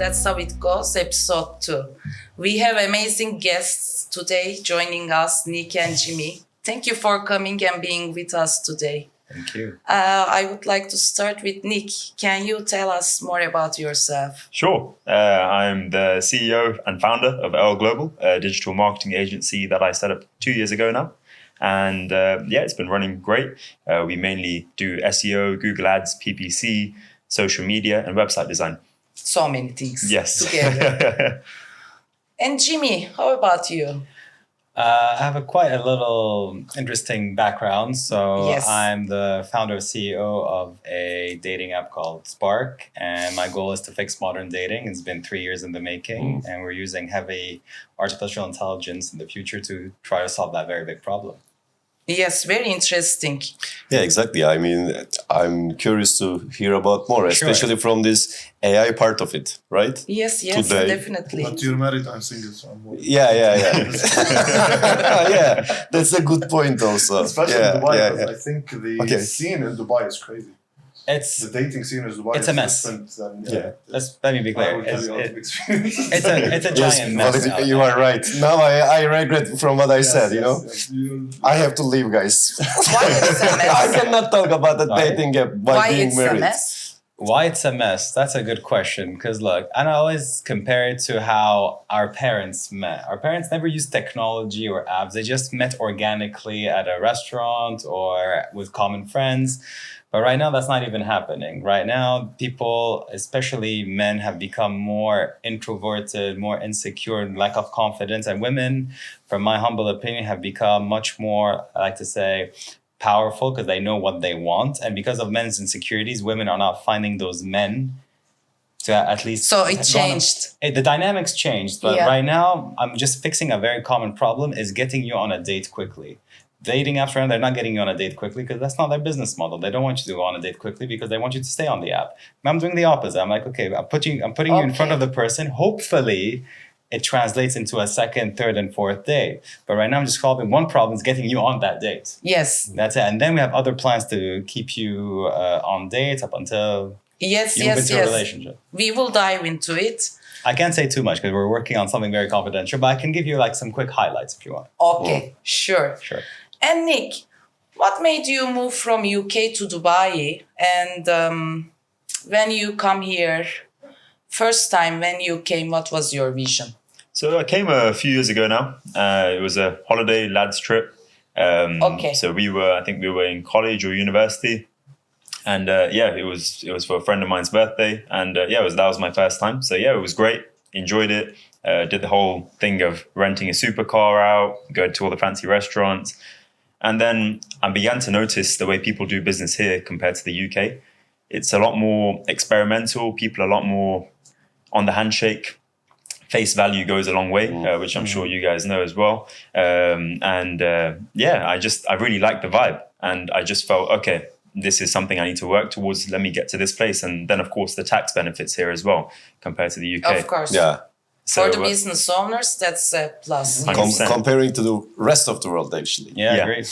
That's How It Goes, episode 2. We have amazing guests today joining us, Nick and Jimmy. Thank you for coming and being with us today. Thank you. I would like to start with Nick. Can you tell us more about yourself? Sure. I'm the CEO and founder of L Global, a digital marketing agency that I set up 2 years ago now. And it's been running great. We mainly do SEO, Google Ads, PPC, social media, and website design. So many things together. Yes. And Jimmy, how about you? I have quite a little interesting background. So Yes. I'm the founder and CEO of a dating app called Spark. And my goal is to fix modern dating. It's been 3 years in the making. And we're using heavy artificial intelligence in the future to try to solve that very big problem. Yes, very interesting. Yeah, exactly. I mean, I'm curious to hear about more, especially from this AI part of it, right? Yes, Today. definitely. But you're married, I'm single, so I'm worried. Yeah. Yeah, that's a good point also. Especially in Dubai, because I think the Okay. scene in Dubai is crazy. The dating scene in Dubai It's is a mess. different than... Let me be I clear. will tell you out of experience. It's a giant Yes, mess. but you are right. Now I regret from what I said, you know. Yes. I have to leave, guys. Why it's a mess? I cannot talk about the dating app by Why being it's married. a mess? Why it's a mess? That's a good question. Because look, and I always compare it to how our parents met. Our parents never used technology or apps. They just met organically at a restaurant or with common friends. But right now, that's not even happening. Right now, people, especially men, have become more introverted, more insecure, lack of confidence. And women, from my humble opinion, have become much more, I like to say, powerful because they know what they want. And because of men's insecurities, women are not finding those men to at least... So it changed. The dynamics changed. But right now, I'm just fixing a very common problem is getting you on a date quickly. Dating apps, they're not getting you on a date quickly because that's not their business model. They don't want you to go on a date quickly because they want you to stay on the app. I'm doing the opposite. I'm like, okay, I'm putting you in front of the person. Hopefully, it translates into a second, third, and fourth date. But right now, I'm just solving one problem is getting you on that date. Yes. That's it. And then we have other plans to keep you on dates up until you move into a relationship. We will dive into it. I can't say too much because we're working on something very confidential, but I can give you like some quick highlights if you want. Okay, sure. Sure. And Nick, what made you move from UK to Dubai? And when you come here, first time when you came, what was your vision? So I came a few years ago now. It was a holiday lads trip. So I think we were in college or university. And it was for a friend of mine's birthday. And that was my first time. So it was great. Enjoyed it. Did the whole thing of renting a supercar out, going to all the fancy restaurants. And then I began to notice the way people do business here compared to the UK. It's a lot more experimental. People are a lot more on the handshake. Face value goes a long way, which I'm sure you guys know as well. I really liked the vibe. And I just felt, okay, this is something I need to work towards. Let me get to this place. And then, of course, the tax benefits here as well compared to the UK. Of course. Yeah. For the business owners, that's a plus. Comparing to the rest of the world, actually. Yeah, great.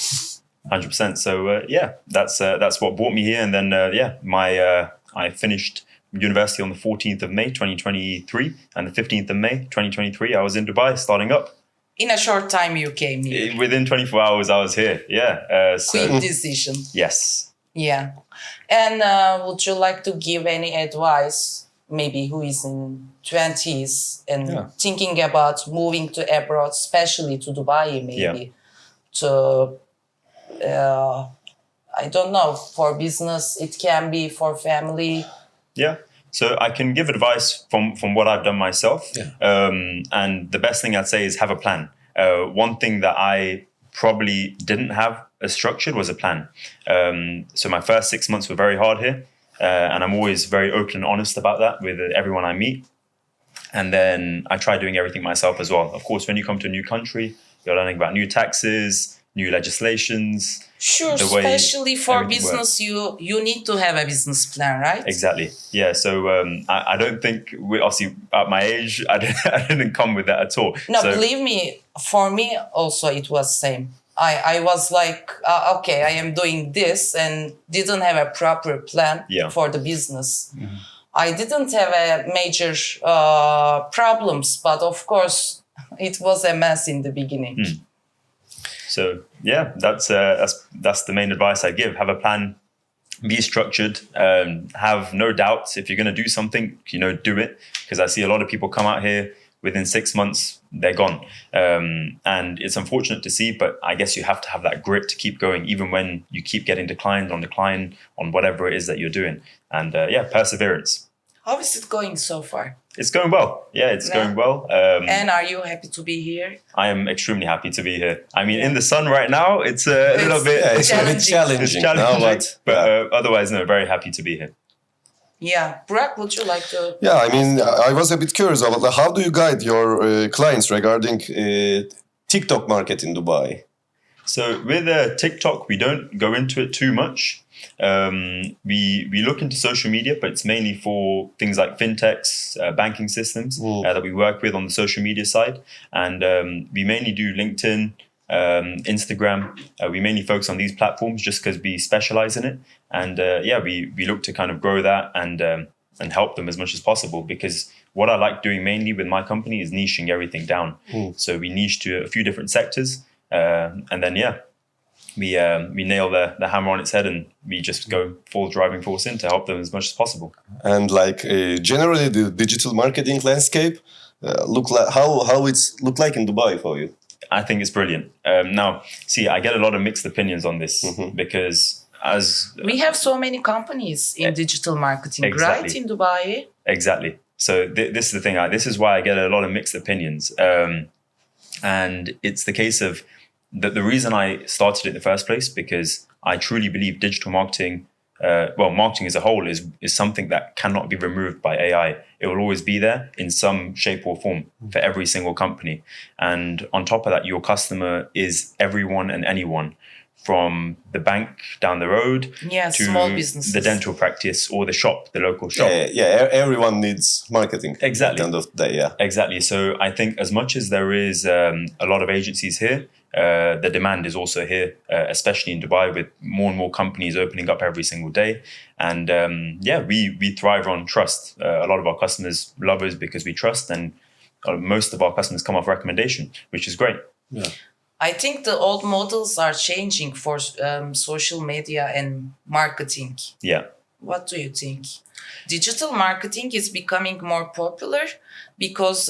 100%. So that's what brought me here. And then I finished university on the 14th of May 2023, and the 15th of May 2023 I was in Dubai starting up. In a short time you came here. Within 24 hours I was here. Quick decision. Yes. Yeah. And would you like to give any advice? Maybe who is in 20s and thinking about moving to abroad, especially to Dubai, maybe to, I don't know, for business, it can be for family. Yeah. So I can give advice from what I've done myself. Yeah. And the best thing I'd say is have a plan. One thing that I probably didn't have as structured was a plan. So my first 6 months were very hard here. And I'm always very open and honest about that with everyone I meet. And then I try doing everything myself as well. Of course, when you come to a new country, you're learning about new taxes, new legislations. Sure, especially for business, you need to have a business plan, right? Exactly. Yeah. So I don't think, obviously at my age, I didn't come with that at all. No, believe me, for me also it was same. I was like, okay, I am doing this and didn't have a proper plan for the business. Mm-hmm. I didn't have a major problems, but of course it was a mess in the beginning. So yeah, that's the main advice I give. Have a plan, be structured, have no doubts. If you're going to do something, do it. Because I see a lot of people come out here within 6 months, they're gone. And it's unfortunate to see, but I guess you have to have that grit to keep going, even when you keep getting decline on whatever it is that you're doing. And perseverance. How is it going so far? It's going well. Yeah, it's going well. And are you happy to be here? I am extremely happy to be here. I mean, in the sun right now, it's a little bit challenging. It's challenging, but otherwise, no, very happy to be here. Yeah, Burak, would you like to? Yeah, I mean, I was a bit curious about how do you guide your clients regarding TikTok market in Dubai? So with TikTok, we don't go into it too much. We look into social media, but it's mainly for things like fintechs, banking systems that we work with on the social media side. And we mainly do LinkedIn, Instagram. We mainly focus on these platforms just because we specialize in it. And we look to kind of grow that and help them as much as possible, because what I like doing mainly with my company is niching everything down. So we niche to a few different sectors, and then we nail the hammer on its head, and we just go full driving force in to help them as much as possible. And generally the digital marketing landscape look like how it's look like in Dubai for you? I think it's brilliant. Now, see, I get a lot of mixed opinions on this because we have so many companies in digital marketing, right, in Dubai? Exactly. So this is the thing. This is why I get a lot of mixed opinions. And it's the case of the reason I started it in the first place, because I truly believe digital marketing, marketing as a whole is something that cannot be removed by AI. It will always be there in some shape or form for every single company. And on top of that, your customer is everyone and anyone, from the bank down the road to small businesses, the dental practice, or the shop, the local shop. Everyone needs marketing. Exactly. At the end of the day, Exactly. So I think as much as there is a lot of agencies here, the demand is also here, especially in Dubai, with more and more companies opening up every single day. And we thrive on trust. A lot of our customers love us because we trust, and most of our customers come off recommendation, which is great. Yeah. I think the old models are changing for social media and marketing. Yeah. What do you think? Digital marketing is becoming more popular because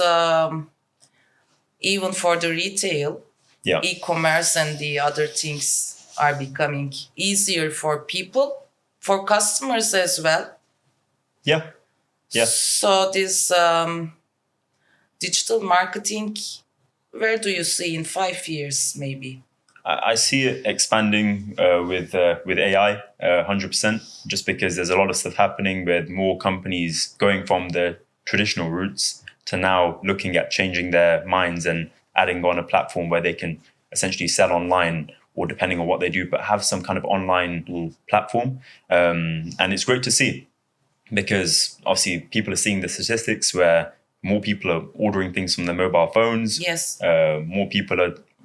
even for the retail, e-commerce and the other things are becoming easier for people, for customers as well. Yeah. So this digital marketing, where do you see in 5 years, maybe? I see it expanding with AI, 100%, just because there's a lot of stuff happening with more companies going from the traditional routes to now looking at changing their minds and adding on a platform where they can essentially sell online, or depending on what they do, but have some kind of online platform. And it's great to see, because obviously people are seeing the statistics where more people are ordering things from their mobile phones. Yes. More people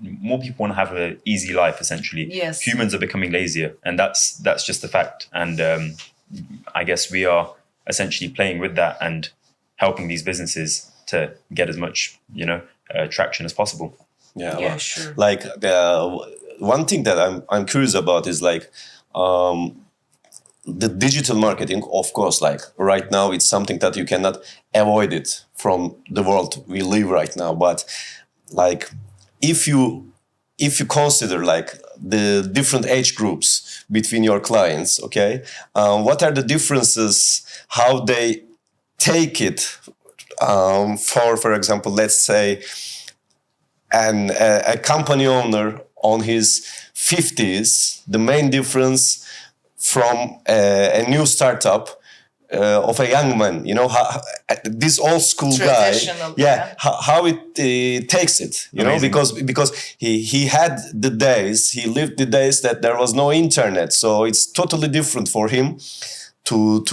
want to have an easy life, essentially. Yes. Humans are becoming lazier, and that's just a fact. And I guess we are essentially playing with that and helping these businesses to get as much, traction as possible. Yeah, sure. Like one thing that I'm curious about is the digital marketing. Of course, right now it's something that you cannot avoid it from the world we live right now. But if you consider the different age groups between your clients, okay, what are the differences? How they take it? For example, let's say a company owner on his 50s, the main difference from a new startup of a young man, how, this old school guy, how it takes it, Amazing. because he lived the days that there was no internet, so it's totally different for him to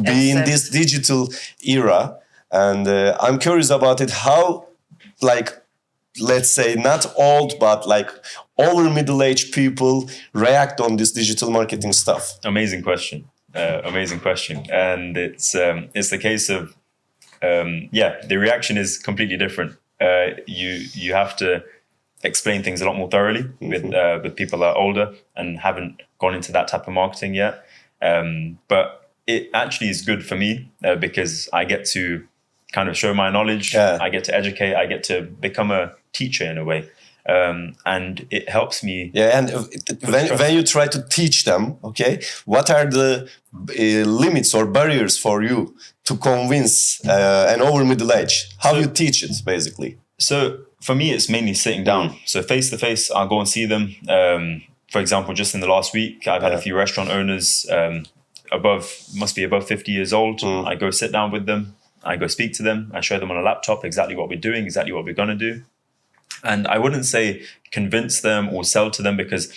be in this digital era. And I'm curious about it, how let's say not old, but over middle-aged people react on this digital marketing stuff. Amazing question. Amazing question, and it's the case of the reaction is completely different. You have to explain things a lot more thoroughly with people that are older and haven't gone into that type of marketing yet. But it actually is good for me because I get to kind of show my knowledge. I get to educate. I get to become a teacher in a way. And it helps me. Yeah, and when you try to teach them, okay, what are the limits or barriers for you to convince an over middle age? How you teach it, basically? So for me, it's mainly sitting down. So face to face, I'll go and see them. For example, just in the last week, I've had a few restaurant owners must be above 50 years old. I go sit down with them. I go speak to them. I show them on a laptop exactly what we're doing, exactly what we're going to do. And I wouldn't say convince them or sell to them because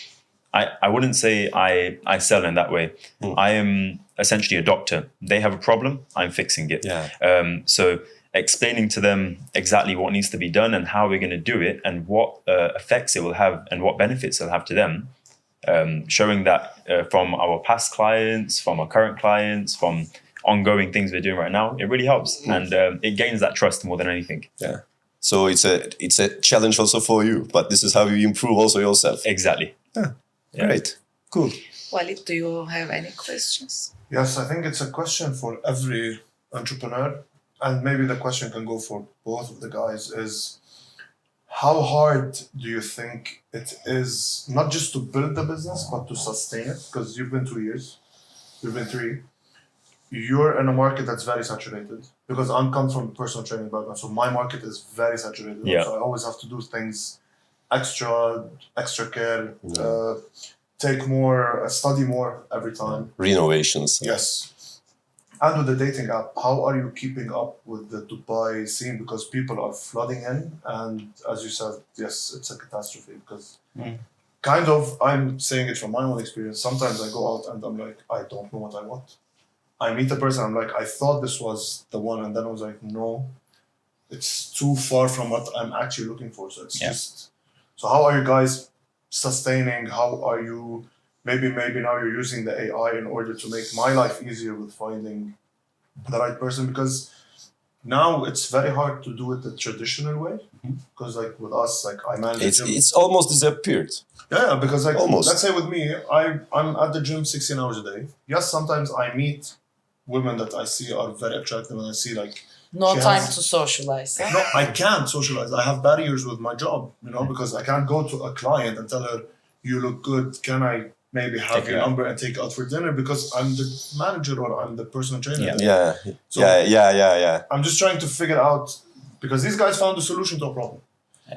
I wouldn't say I sell in that way. I am essentially a doctor. They have a problem, I'm fixing it. So explaining to them exactly what needs to be done and how we're going to do it and what effects it will have and what benefits it'll have to them. Showing that from our past clients, from our current clients, from ongoing things we're doing right now, it really helps. And it gains that trust more than anything. Yeah. So it's a challenge also for you, but this is how you improve also yourself. Exactly. Yeah. Great. Cool. Walid, do you have any questions? Yes, I think it's a question for every entrepreneur. And maybe the question can go for both of the guys is, how hard do you think it is, not just to build the business, but to sustain it? Because you've been 2 years, you've been 3. You're in a market that's very saturated. Because I come from a personal training background, so my market is very saturated. Yeah. So I always have to do things extra care, take more, study more every time. Renovations. Yes. And with the dating app, how are you keeping up with the Dubai scene? Because people are flooding in, and as you said, yes, it's a catastrophe. Because kind of, I'm saying it from my own experience. Sometimes I go out and I'm like, I don't know what I want. I meet a person, I'm like, I thought this was the one, and then I was like, no, it's too far from what I'm actually looking for. So it's just. So how are you guys sustaining? How are you? Maybe now you're using the AI in order to make my life easier with finding the right person, because now it's very hard to do it the traditional way. Because like with us, like I manage the gym. It's almost disappeared. Yeah, because like almost. Let's say with me, I'm at the gym 16 hours a day. Yes, sometimes I meet women that I see are very attractive, and I see like no time to socialize. No, I can't socialize. I have barriers with my job, because I can't go to a client and tell her, "You look good. Can I maybe have your number and take you out for dinner?" Because I'm the manager or I'm the personal trainer. Yeah. I'm just trying to figure out, because these guys found a solution to a problem.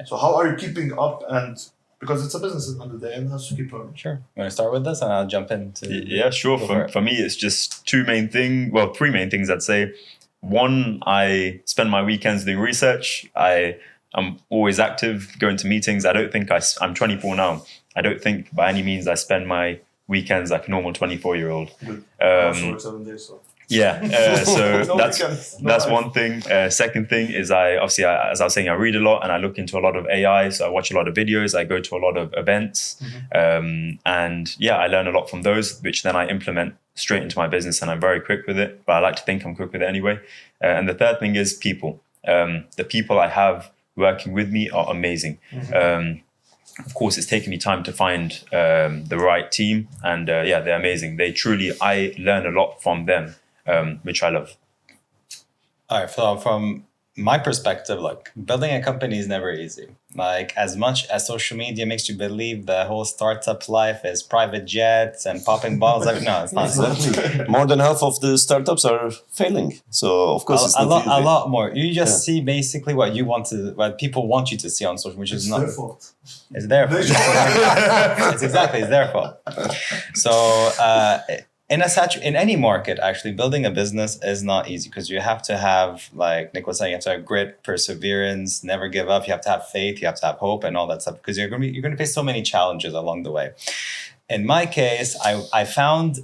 So how are you keeping up? And because it's a business at the end of the day and it has to keep running. Sure. You want to start with this and I'll jump into... Yeah, sure. For me, it's just three main things I'd say. One, I spend my weekends doing research. I'm always active, going to meetings. I don't think I'm 24 now. I don't think by any means I spend my weekends like a normal 24-year-old. I also work 7 days, so. Yeah, so No that's one thing. Second thing is as I was saying, I read a lot and I look into a lot of AI. So I watch a lot of videos. I go to a lot of events, and I learn a lot from those, which then I implement straight into my business, and I'm very quick with it. But I like to think I'm quick with it anyway. And the third thing is people. The people I have working with me are amazing. Of course, it's taken me time to find the right team, and they're amazing. I learn a lot from them. Which I love. All right, so from my perspective, like building a company is never easy. Like as much as social media makes you believe the whole startup life is private jets and popping bottles, no, it's not. Exactly. More than half of the startups are failing. So of course, a lot more. You just see basically what people want you to see on social, which is not their fault. It's their fault. It's their fault. So. In any market, actually, building a business is not easy because you have to have, like Nick was saying, you have to have grit, perseverance, never give up. You have to have faith, you have to have hope, and all that stuff because you're going to face so many challenges along the way. In my case, I found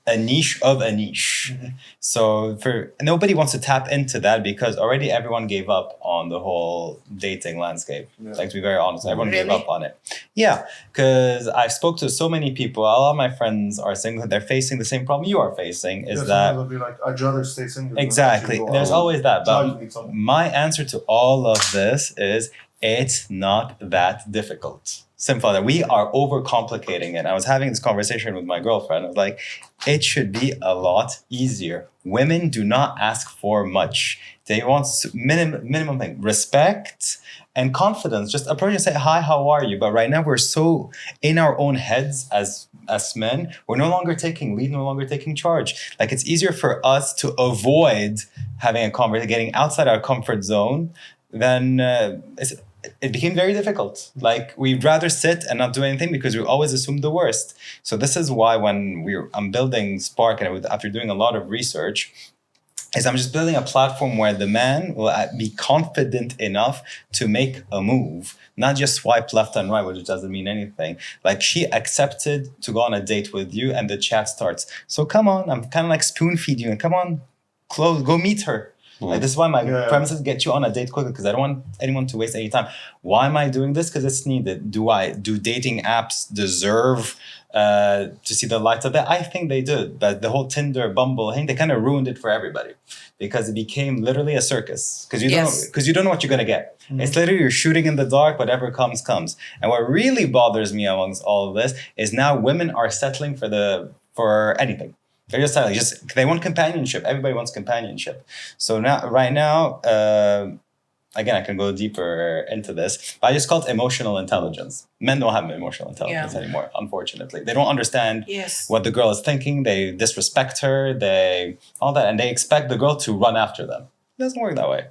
a niche of a niche. So nobody wants to tap into that because already everyone gave up on the whole dating landscape. Like, to be very honest, everyone gave up on it. Yeah, because I've spoke to so many people. A lot of my friends are single. They're facing the same problem you are facing. Is that they'll be like, I'd rather stay single. Exactly. There's always that. But my answer to all of this is it's not that difficult. Simple. That we are overcomplicating it. I was having this conversation with my girlfriend. I was like, it should be a lot easier. Women do not ask for much. They want minimum thing, respect and confidence. Just approach and say, hi, how are you? But right now we're so in our own heads as men, we're no longer taking lead, no longer taking charge. Like, it's easier for us to avoid having a conversation, getting outside our comfort zone than it became very difficult. Like, we'd rather sit and not do anything because we always assume the worst. So this is why when I'm building Spark, and after doing a lot of research, is I'm just building a platform where the man will be confident enough to make a move, not just swipe left and right, which doesn't mean anything. Like, she accepted to go on a date with you and the chat starts. So come on, I'm kind of like spoon feed you and come on, go meet her. Like, this is why my premises get you on a date quickly, because I don't want anyone to waste any time. Why am I doing this? Because it's needed. Do dating apps deserve to see the light of it? I think they do. But the whole Tinder, Bumble, I think they kind of ruined it for everybody, because it became literally a circus. Because you don't know what you're gonna get. It's literally you're shooting in the dark. Whatever comes, comes. And what really bothers me amongst all of this is now women are settling for anything. They're just they want companionship. Everybody wants companionship. So right now, again, I can go deeper into this, but I just call it emotional intelligence. Men don't have emotional intelligence anymore, unfortunately. They don't understand what the girl is thinking. They disrespect her, all that, and they expect the girl to run after them. It doesn't work that way.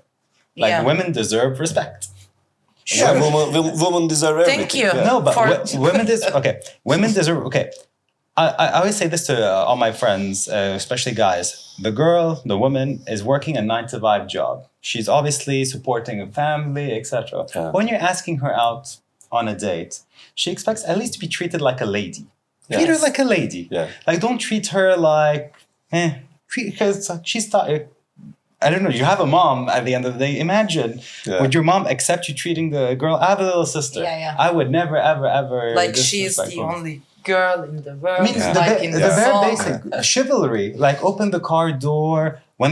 Like, women deserve respect. Sure. Women deserve everything. Thank you. No, but women deserve. Okay, women deserve. Okay. I always say this to all my friends, especially guys. The woman is working a 9-to-5 job. She's obviously supporting a family, etc. When you're asking her out on a date, she expects at least to be treated like a lady. Treat her like a lady. Yeah. Like, don't treat her like, because she's tired. I don't know, you have a mom at the end of the day. Imagine, would your mom accept you treating the girl? I have a little sister. I would never, ever, ever. Like, she's the only girl in the world. I mean, the very basic chivalry, like open the car door for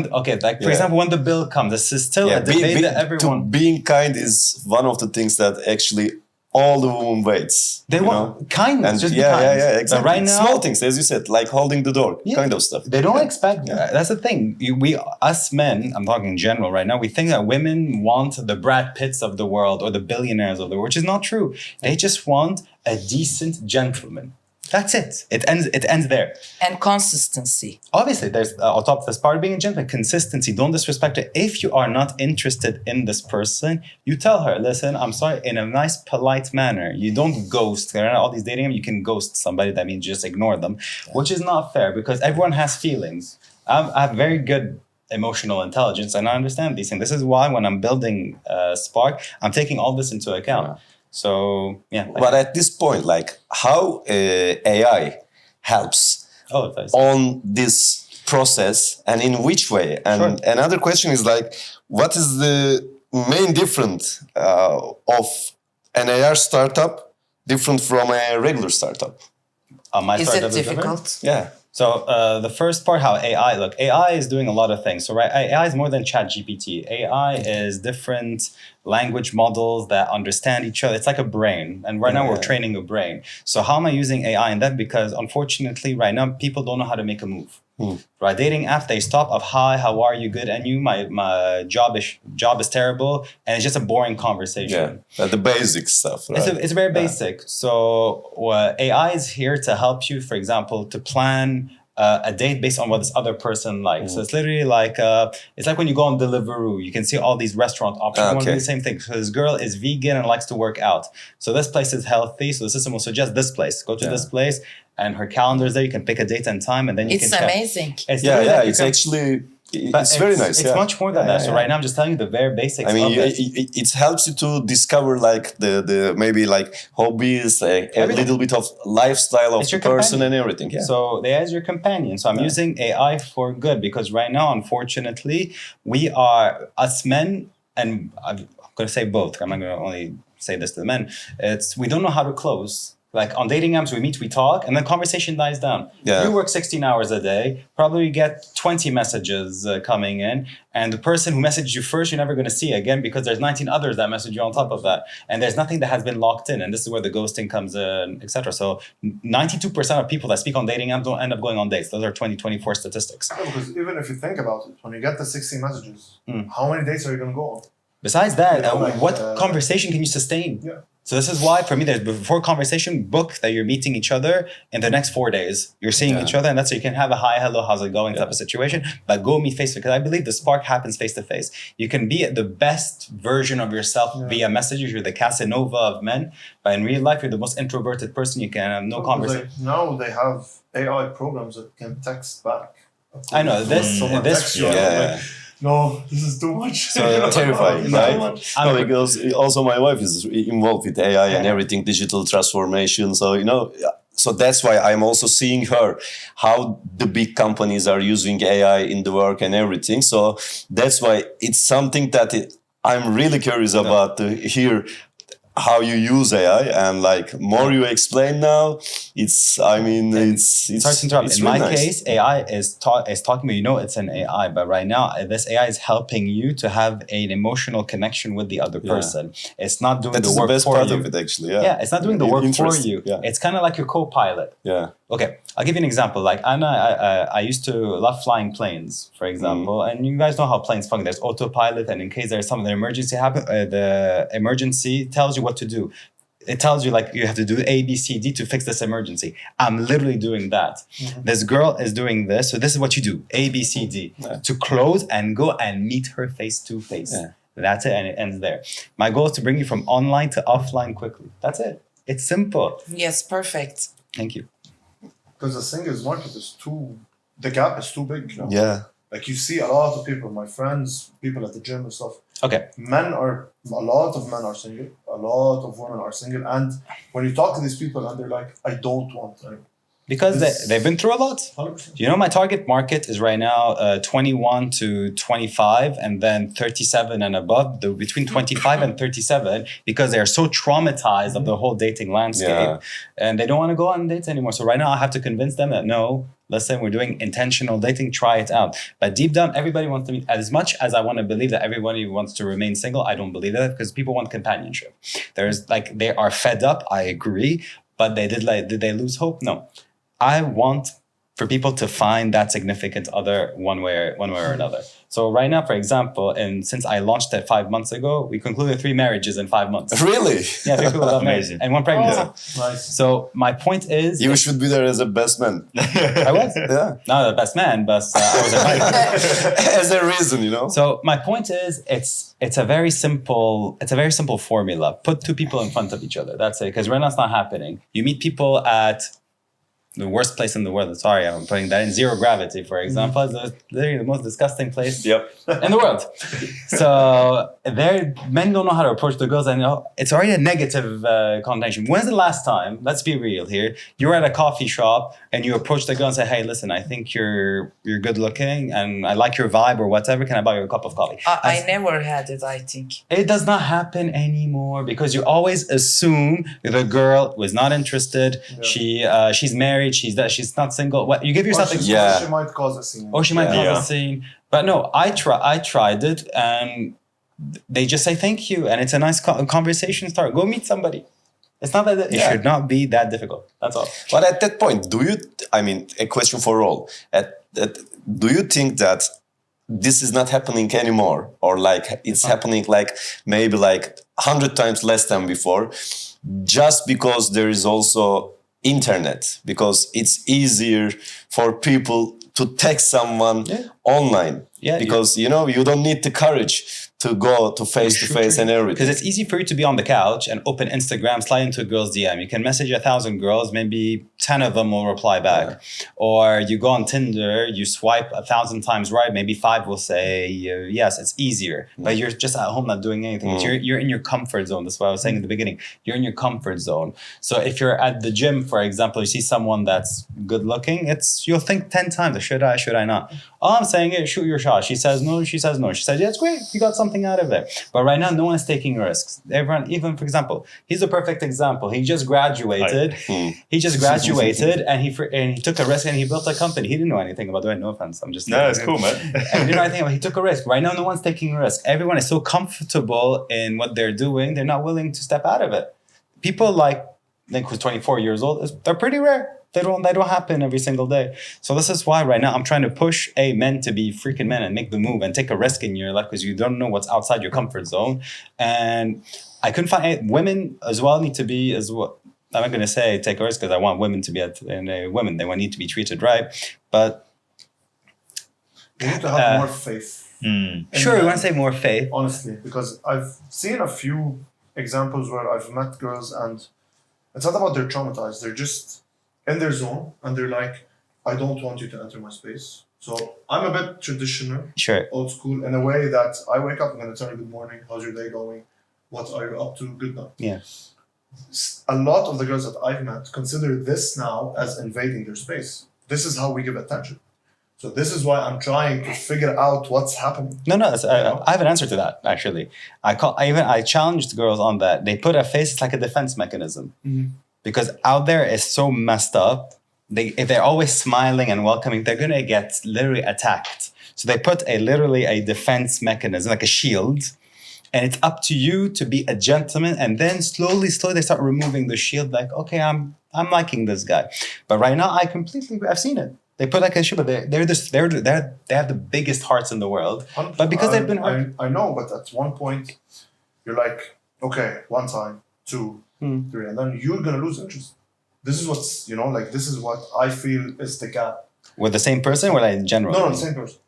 example, when the bill comes, this is still a debate that everyone. Being kind is one of the things that actually all the women waits. They want kindness. And just be kind. Exactly. But right now, small things, as you said, like holding the door, kind of stuff. They don't expect that. That's the thing. Us men, I'm talking in general right now, we think that women want the Brad Pitts of the world or the billionaires of the world, which is not true. They just want a decent gentleman. That's it. It ends there. And consistency. Obviously, there's on top of this part of being a gentleman, consistency. Don't disrespect her. If you are not interested in this person, you tell her, listen, I'm sorry, in a nice, polite manner. You don't ghost. All these dating, you can ghost somebody. That means just ignore them, which is not fair because everyone has feelings. I have very good emotional intelligence and I understand these things. This is why when I'm building Spark, I'm taking all this into account. Yeah. So, But at this point, like, how AI helps on this process and in which way? And another question is, like, what is the main difference of an AI startup different from a regular startup? Is it difficult? Yeah. So the first part, how AI is doing a lot of things. So AI is more than ChatGPT. AI is different language models that understand each other. It's like a brain. And right now we're training a brain. So how am I using AI in that? Because unfortunately right now people don't know how to make a move. Right, dating app, they stop of hi, how are you, good, and you, my job is terrible, and it's just a boring conversation. Yeah, the basic stuff. Right? It's very basic. So AI is here to help you, for example, to plan a date based on what this other person likes. So it's literally like it's like when you go on Deliveroo, you can see all these restaurant options. You want to do the same thing. So this girl is vegan and likes to work out. So this place is healthy. So the system will suggest this place. Go to this place. And her calendar is there. You can pick a date and time, and then you can check. It's amazing. It's actually It's very nice. It's much more than that. So right now I'm just telling you the very basics. I mean, of it. It helps you to discover like the maybe like hobbies, a little bit of lifestyle of the person and everything. Yeah. So they as your companion. So I'm using AI for good because right now, unfortunately, we are us men, and I'm going to say both. I'm not going to only say this to the men. We don't know how to close. Like on dating apps, we meet, we talk, and then conversation dies down. Yeah. You work 16 hours a day, probably get 20 messages coming in, and the person who messaged you first, you're never going to see again because there's 19 others that message you on top of that. And there's nothing that has been locked in, and this is where the ghosting comes in, etc. So 92% of people that speak on dating apps don't end up going on dates. Those are 2024 statistics. Yeah, because even if you think about it, when you get the 16 messages, how many dates are you going to go on? Besides that, what conversation can you sustain? Yeah. So this is why, for me, there's before conversation, book that you're meeting each other in the next 4 days. You're seeing each other, and that's so you can have a hi, hello, how's it going type of situation. But go meet face to face, because I believe the spark happens face to face. You can be the best version of yourself via messages. You're the Casanova of men, but in real life, you're the most introverted person. You can have no conversation. Like, now they have AI programs that can text back. I know this. No, this is too much. So terrifying, right? No, because also my wife is involved with AI and everything, digital transformation. So, so that's why I'm also seeing her, how the big companies are using AI in the work and everything. So that's why it's something that I'm really curious about to hear how you use AI, and like more you explain now, it's hard to interrupt. In my case, AI is talking to you. It's an AI, but right now this AI is helping you to have an emotional connection with the other person. It's not doing the work for you. That's the best part of it, actually. Yeah, it's not doing the work for you. Yeah. It's kind of like your co-pilot. Yeah. Okay, I'll give you an example. Like Anna, I used to love flying planes, for example, and you guys know how planes function. There's autopilot, and in case there's some emergency happen, the emergency tells you what to do. It tells you like you have to do A, B, C, D to fix this emergency. I'm literally doing that. This girl is doing this, so this is what you do: A, B, C, D to close and go and meet her face to face. That's it, and it ends there. My goal is to bring you from online to offline quickly. That's it. It's simple. Yes, perfect. Thank you. Because the singles market the gap is too big. Yeah. Like you see a lot of people, my friends, people at the gym and stuff. Okay. A lot of men are single, a lot of women are single. And when you talk to these people and they're like, I don't want anyone. Because they've been through a lot. 100%. My target market is right now 21 to 25 and then 37 and above, between 25 and 37, because they're so traumatized of the whole dating landscape and they don't want to go on dates anymore. So right now I have to convince them that no, listen, we're doing intentional dating, try it out. But deep down, everybody wants to meet. As much as I want to believe that everybody wants to remain single, I don't believe that because people want companionship. They are fed up, I agree, but did they lose hope? No. I want for people to find that significant other one way or another. So right now, for example, and since I launched it 5 months ago, we concluded 3 marriages in 5 months. Really? Yeah, 3 people got married and 1 pregnancy. Nice. So my point is, you should be there as a best man. I was. Yeah. Not the best man, but I was invited. As a reason, So my point is, it's a very simple formula. Put 2 people in front of each other. That's it. Because right now it's not happening. You meet people at the worst place in the world. Sorry, I'm putting that in zero gravity, for example. It's literally the most disgusting place in the world. So men don't know how to approach the girls. And it's already a negative connotation. When's the last time, let's be real here, you were at a coffee shop and you approach the girl and say, hey, listen, I think you're good looking and I like your vibe or whatever. Can I buy you a cup of coffee? I never had it, I think. It does not happen anymore because you always assume the girl was not interested. She's married. She's not single. What you give yourself? She might cause a scene. Or she might cause a scene. But no, I tried it, and they just say thank you, and it's a nice conversation start. Go meet somebody. It's not that it should not be that difficult. That's all. But at that point, a question for all. Do you think that this is not happening anymore, or like it's happening like maybe like 100 times less than before, just because there is also internet, because it's easier for people to text someone online because you don't need the courage to go to face and everything. Because it's easy for you to be on the couch and open Instagram, slide into a girl's DM. You can message 1,000 girls, maybe 10 of them will reply back. Yeah. Or you go on Tinder, you swipe 1,000 times right, maybe 5 will say yes. It's easier, but you're just at home not doing anything. You're in your comfort zone. That's what I was saying in the beginning. You're in your comfort zone. So if you're at the gym, for example, you see someone that's good looking, you'll think 10 times, should I not? All I'm saying is shoot your shot. She says no, she says no. She says, yeah, it's great. You got something out of it. But right now, no one's taking risks. Everyone, even for example, he's a perfect example. He just graduated. And he took a risk and he built a company. He didn't know anything about it. No offense. I'm just no, it's cool, man. And he didn't know anything about it. He took a risk. Right now, no one's taking a risk. Everyone is so comfortable in what they're doing. They're not willing to step out of it. People like Nick, who's 24 years old, they're pretty rare. They don't happen every single day. So this is why right now I'm trying to push men to be freaking men and make the move and take a risk in your life because you don't know what's outside your comfort zone. And I couldn't find women as well need to be as well. I'm not going to say take a risk because I want women to be women. They need to be treated right. But you need to have more faith. Sure, we want to say more faith. Honestly, because I've seen a few examples where I've met girls and it's not about they're traumatized. They're just in their zone and they're like, I don't want you to enter my space. So I'm a bit traditional, old school, in a way that I wake up, I'm going to tell you good morning, how's your day going? What are you up to? Good night. Yeah. A lot of the girls that I've met consider this now as invading their space. This is how we give attention. So this is why I'm trying to figure out what's happening. No, I have an answer to that, actually. I challenged girls on that. They put a face, it's like a defense mechanism. Mm-hmm. Because out there is so messed up. If they're always smiling and welcoming, they're going to get literally attacked. So they put literally a defense mechanism, like a shield. And it's up to you to be a gentleman. And then slowly they start removing the shield. Like, okay, I'm liking this guy. But right now, I've seen it. They put like a shield, but they have the biggest hearts in the world. But because they've been hurt. I know, but at one point, you're like, okay, 1 time, 2, 3, and then you're going to lose interest. This is what's, this is what I feel is the gap. With the same person or like in general? No, the same person.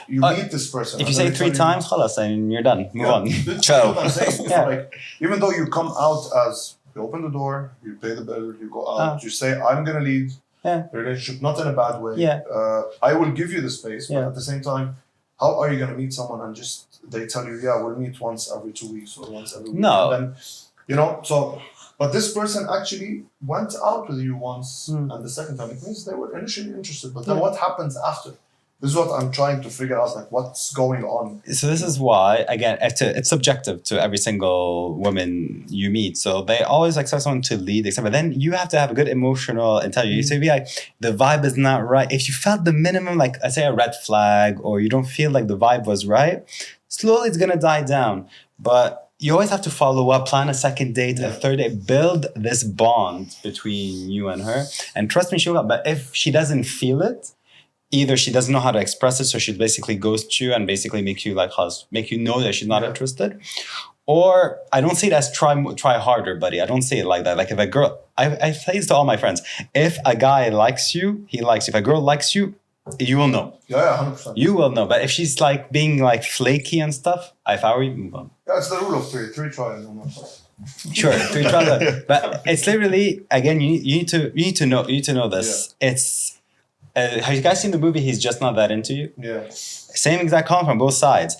You meet this person. If you say 3 times, khalas, and you're done. Move on. Ciao. Even though you come out as, you open the door, you pay the bill, you go out, you say, I'm going to lead the relationship, not in a bad way. Yeah. I will give you the space, but at the same time, how are you going to meet someone and just, they tell you, we'll meet once every 2 weeks or once every week. No. And then, but this person actually went out with you once and the second time. It means they were initially interested, but then what happens after? This is what I'm trying to figure out, like what's going on. So this is why, again, it's subjective to every single woman you meet. So they always expect someone to lead, but then you have to have a good emotional intelligence. So the vibe is not right. If you felt the minimum, like I say a red flag, or you don't feel like the vibe was right, slowly it's going to die down. But you always have to follow up, plan a second date, a third date, build this bond between you and her. And trust me, she will. But if she doesn't feel it, either she doesn't know how to express it, so she basically ghosts you and basically make you know that she's not interested. Or I don't see it as try harder, buddy. I don't see it like that. Like if a girl, I say this to all my friends, if a guy likes you, he likes you. If a girl likes you, you will know. Yeah, 100%. You will know. But if she's like being like flaky and stuff, if I were you, move on. Yeah, it's the rule of 3 trials. Sure, 3 trials. But it's literally, again, you need to know this. Yeah. It's have you guys seen the movie He's Just Not That Into You? Yeah. Same exact comment from both sides.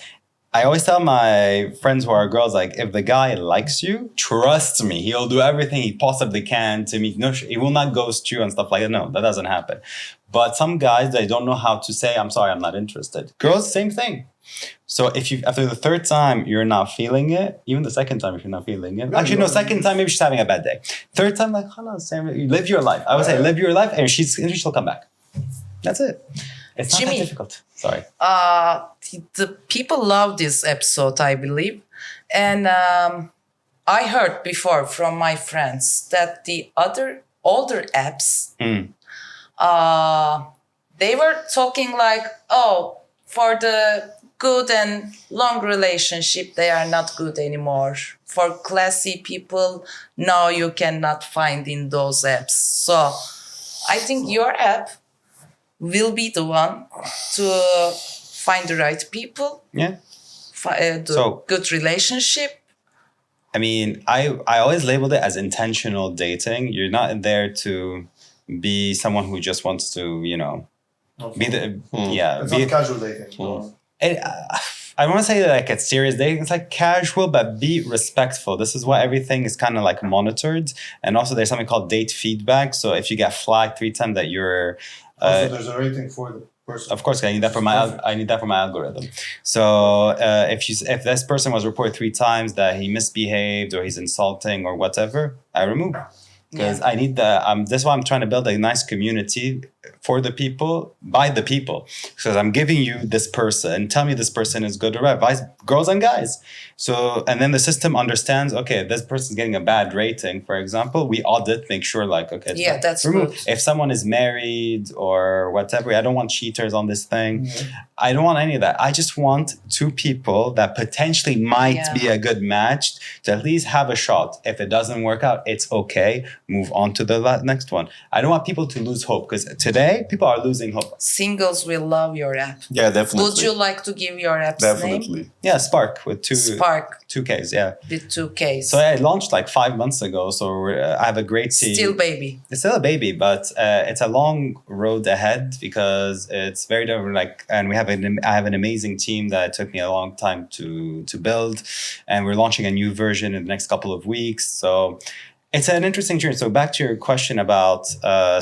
I always tell my friends who are girls, like, if the guy likes you, trust me, he'll do everything he possibly can to meet. No, he will not ghost you and stuff like that. No, that doesn't happen. But some guys, they don't know how to say, I'm sorry, I'm not interested. Girls, same thing. So if you, after the 3rd time, you're not feeling it, even the 2nd time, if you're not feeling it. Actually, no, 2nd time, maybe she's having a bad day. 3rd time, like, live your life. I would say live your life, and she'll come back. That's it. It's not Jimmy, that difficult. Sorry. The people love this episode, I believe. And I heard before from my friends that the other older apps, they were talking like, for the good and long relationship, they are not good anymore. For classy people, no, you cannot find in those apps. So I think your app will be the one to find the right people good relationship? I mean, I always labeled it as intentional dating. You're not in there to be someone who just wants to, be the It's not casual dating. I don't want to say like it's serious dating. It's like casual, but be respectful. This is why everything is kind of like monitored. And also there's something called date feedback. So if you get flagged 3 times that you're... also, there's a rating for the person. Of course, I need that for my algorithm. So if this person was reported 3 times that he misbehaved or he's insulting or whatever, I remove. Because I need that's why I'm trying to build a nice community for the people, by the people. Because I'm giving you this person, tell me this person is good or bad, vice girls and guys. So, and then the system understands, okay, this person's getting a bad rating, for example, we audit, make sure like, okay, that's remove. good. If someone is married or whatever, I don't want cheaters on this thing. I don't want any of that. I just want 2 people that potentially might be a good match to at least have a shot. If it doesn't work out, it's okay. Move on to the next one. I don't want people to lose hope because today people are losing hope. Singles will love your app. Yeah, definitely. Would you like to give your app's Definitely. name? Yeah, Spark with 2 Ks. Yeah, with 2 Ks. So I launched like 5 months ago. So I have a great team. Still baby. It's still a baby, but it's a long road ahead because it's very different. Like, and I have an amazing team that took me a long time to build, and we're launching a new version in the next couple of weeks. So it's an interesting journey. So back to your question about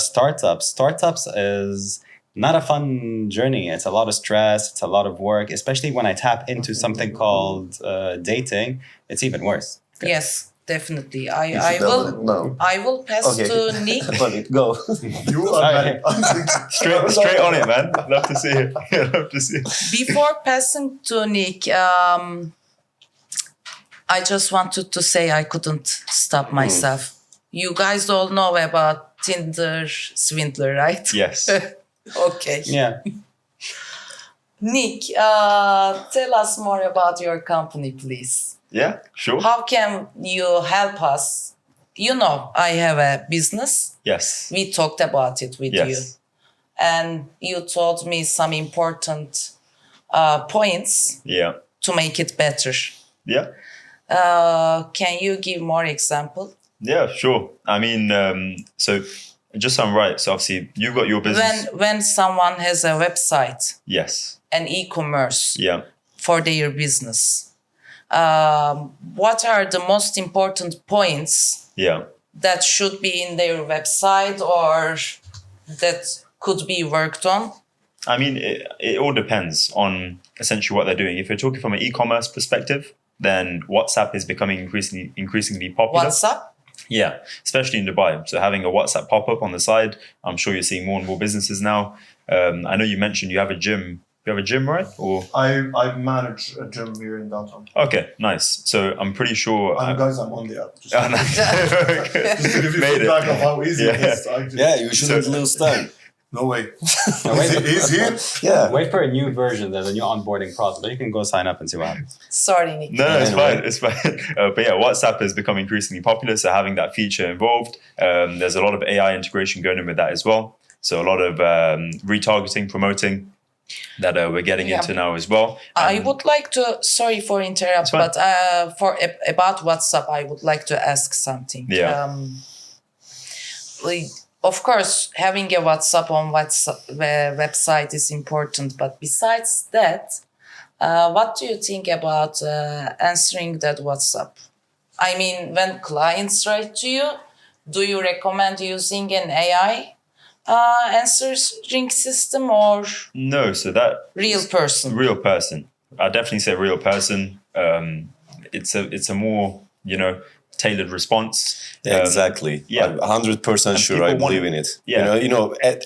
startups. Startups is not a fun journey. It's a lot of stress. It's a lot of work, especially when I tap into something called dating. It's even worse. Okay. Yes, definitely. I will pass to Nick. Go. You are straight on it, man. Love to see it. Love to see it. Before passing to Nick, I just wanted to say I couldn't stop myself. You guys all know about Tinder swindler, right? Yes. Okay. Yeah. Nick, tell us more about your company, please. Yeah, sure. How can you help us? You know, I have a business. Yes. We talked about it with you. And you told me some important points to make it better. Yeah. Can you give more example? Yeah, sure. I mean, so just so I'm right, so obviously you've got your business. When someone has a website, yes, an e-commerce, for their business, what are the most important points that should be in their website or that could be worked on? I mean, it all depends on essentially what they're doing. If you're talking from an e-commerce perspective, then WhatsApp is becoming increasingly popular. WhatsApp? Yeah, especially in Dubai. So having a WhatsApp pop-up on the side, I'm sure you're seeing more and more businesses now. I know you mentioned you have a gym. You have a gym, right? Or I manage a gym here in downtown. Okay, nice. So I'm pretty sure. Guys, I'm on the app. Just, just to give you feedback of how easy it is. You shouldn't lose time. No way. He's here? Yeah. Wait for a new version. There's a new onboarding process. But you can go sign up and see what happens. Sorry, Nick. No, it's fine. It's fine. But yeah, WhatsApp has become increasingly popular. So having that feature involved, there's a lot of AI integration going in with that as well. So a lot of retargeting, promoting that we're getting into now as well. I would like to, sorry for interrupt, but about WhatsApp, I would like to ask something. Yeah. Of course, having a WhatsApp on website is important, but besides that, what do you think about answering that WhatsApp? I mean, when clients write to you, do you recommend using an AI answering system or no? So that real person. I definitely say real person. It's a more tailored response. Exactly. I'm 100% sure I believe in it. Yeah.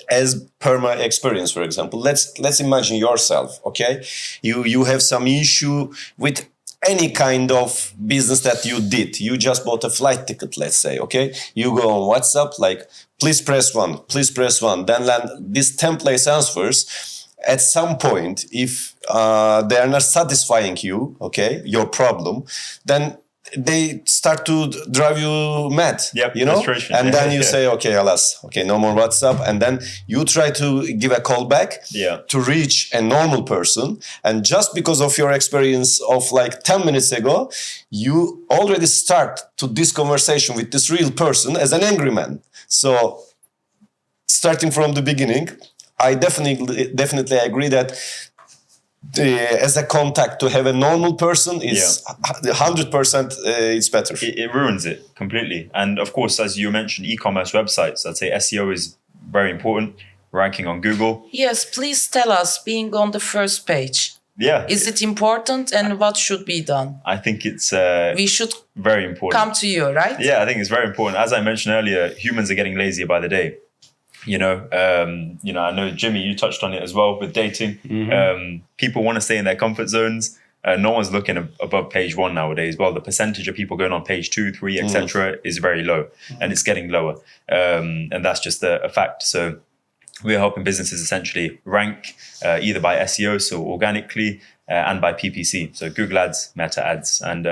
As per my experience, for example, let's imagine yourself. Okay, you have some issue with any kind of business that you did. You just bought a flight ticket, let's say. Okay, you go on WhatsApp like, please press 1, please press 1. Then this template answers. At some point, if they are not satisfying you, okay, your problem, then they start to drive you mad. Yep, you know, frustration. and then you say, okay, alas, okay, no more WhatsApp, and then you try to give a call back to reach a normal person, and just because of your experience of like 10 minutes ago, you already start to this conversation with this real person as an angry man. So starting from the beginning, I definitely agree that as a contact to have a normal person is 100% it's better. It ruins it completely. And of course, as you mentioned, e-commerce websites, I'd say SEO is very important, ranking on Google. Yes, please tell us, being on the first page. Yeah. Is it important, and what should be done? I think it's we should very important. Come to you, right? Yeah, I think it's very important. As I mentioned earlier, humans are getting lazier by the day. I know, Jimmy, you touched on it as well with dating. People want to stay in their comfort zones. No one's looking above page 1 nowadays. Well, the percentage of people going on page 2, 3, etc. is very low, and it's getting lower. And that's just a fact. So we're helping businesses essentially rank either by SEO, so organically, and by PPC, so Google Ads, Meta Ads, and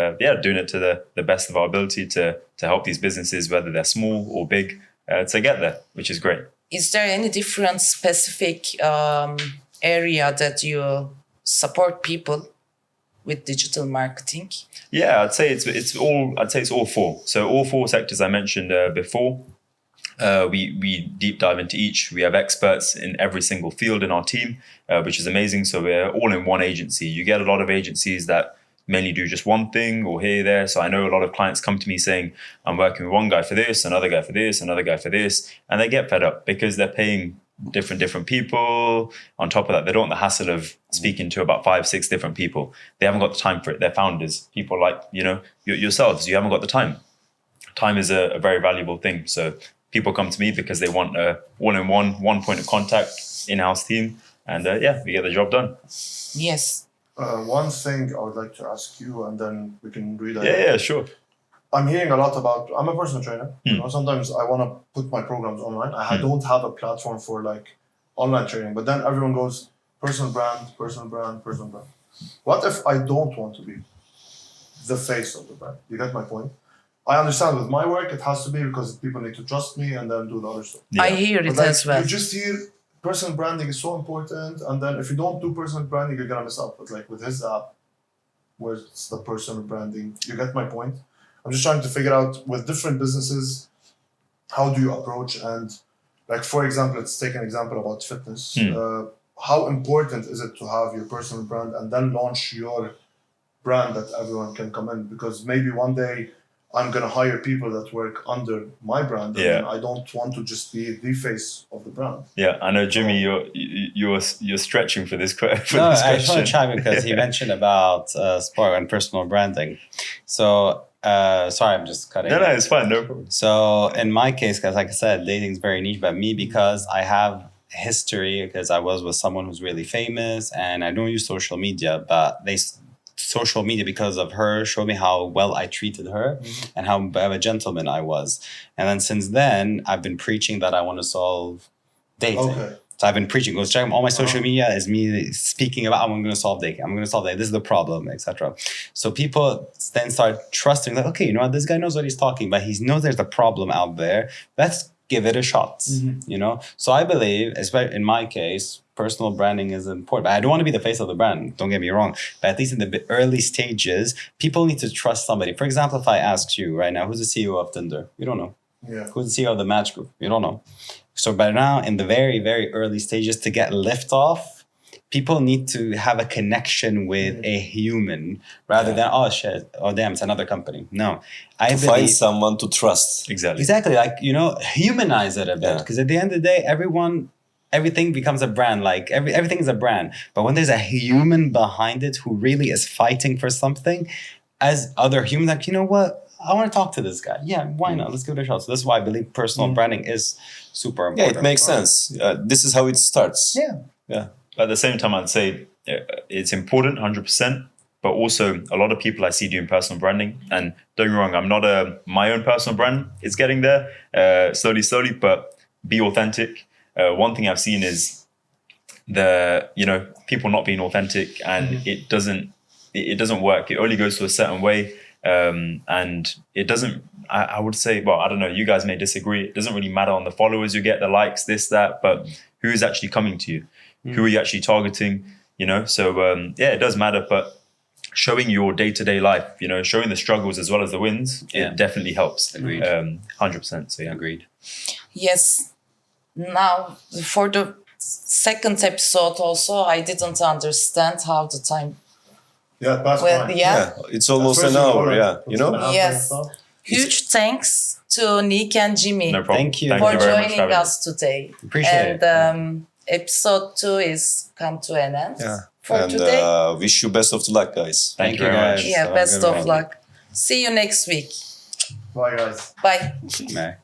doing it to the best of our ability to help these businesses, whether they're small or big, to get there, which is great. Is there any different specific area that you support people with digital marketing? Yeah, I'd say it's all 4. So all 4 sectors I mentioned before. We deep dive into each. We have experts in every single field in our team, which is amazing. So we're all in one agency. You get a lot of agencies that mainly do just one thing or here, there. So I know a lot of clients come to me saying, I'm working with one guy for this, another guy for this, another guy for this. And they get fed up because they're paying different people. On top of that, they don't want the hassle of speaking to about 5, 6 different people. They haven't got the time for it. They're founders. People like, yourselves, you haven't got the time. Time is a very valuable thing. So people come to me because they want a all-in-one, one point of contact, in-house team. And we get the job done. Yes. One thing I would like to ask you, and then we can read it. Yeah, sure. I'm hearing a lot about, I'm a personal trainer. Sometimes I want to put my programs online. I don't have a platform for like online training, but then everyone goes, personal brand. What if I don't want to be the face of the brand? You get my point? I understand with my work, it has to be because people need to trust me and then do the other stuff. Yeah. I hear it as well. You just hear personal branding is so important, and then if you don't do personal branding, you're gonna miss out. But like with his app, where's the personal branding? You get my point? I'm just trying to figure out with different businesses, how do you approach, and like, for example, let's take an example about fitness. How important is it to have your personal brand and then launch your brand that everyone can come in? Because maybe one day I'm going to hire people that work under my brand, and I don't want to just be the face of the brand. Yeah, I know, Jimmy, you're stretching for this question. No, I just want to chime in because he mentioned about sport and personal branding. So, sorry, I'm just cutting. No, it's fine, no problem. So, in my case, because like I said, dating is very niche, but me, because I have history, because I was with someone who's really famous, and I don't use social media, but social media, because of her, showed me how well I treated her and how of a gentleman I was. And then since then, I've been preaching that I want to solve dating. Okay. So I've been preaching. Go check all my social media is me speaking about I'm going to solve dating. I'm going to solve dating. This is the problem, etc. So people then start trusting that, okay, you know what, this guy knows what he's talking about. He knows there's a problem out there. Let's give it a shot. So I believe, especially in my case, personal branding is important. I don't want to be the face of the brand, don't get me wrong. But at least in the early stages, people need to trust somebody. For example, if I asked you right now, who's the CEO of Tinder? You don't know. Yeah. Who's the CEO of the Match Group? You don't know. So by now, in the very, very early stages, to get lift-off, people need to have a connection with a human rather than, oh shit, oh damn, it's another company. No. I find someone to trust. Exactly. Like, humanize it a bit. Because at the end of the day, everything becomes a brand. Like everything is a brand. But when there's a human behind it who really is fighting for something, as other humans, like, you know what? I want to talk to this guy. Yeah, why not? Let's give it a shot. So this is why I believe personal branding is super important. Yeah, it makes sense. This is how it starts. Yeah. At the same time, I'd say it's important, 100%. But also, a lot of people I see doing personal branding, and don't get me wrong, I'm not my own personal brand. It's getting there slowly, but be authentic. One thing I've seen is people not being authentic, and it doesn't work. It only goes to a certain way. And it doesn't, I would say, well, I don't know, you guys may disagree. It doesn't really matter on the followers you get, the likes, this, that, but who is actually coming to you? Who are you actually targeting? You know, so yeah, it does matter, but showing your day-to-day life, you know, showing the struggles as well as the wins, it definitely helps. Agreed. 100%. So yeah. Agreed. Yes. Now, for the second episode also, I didn't understand how the time Yeah, past went. fine. Yeah. It's almost an hour. Yeah, you know. Yes. Huge thanks to Nick and Jimmy No problem. Thank you. Thank for you very much for joining having me. us today. Appreciate And episode 2 is come to an end for And today. wish you best of luck, guys. Thank you very much. Yeah, Have a best good of one. luck. See you next week. Bye, guys. Bye. Bye.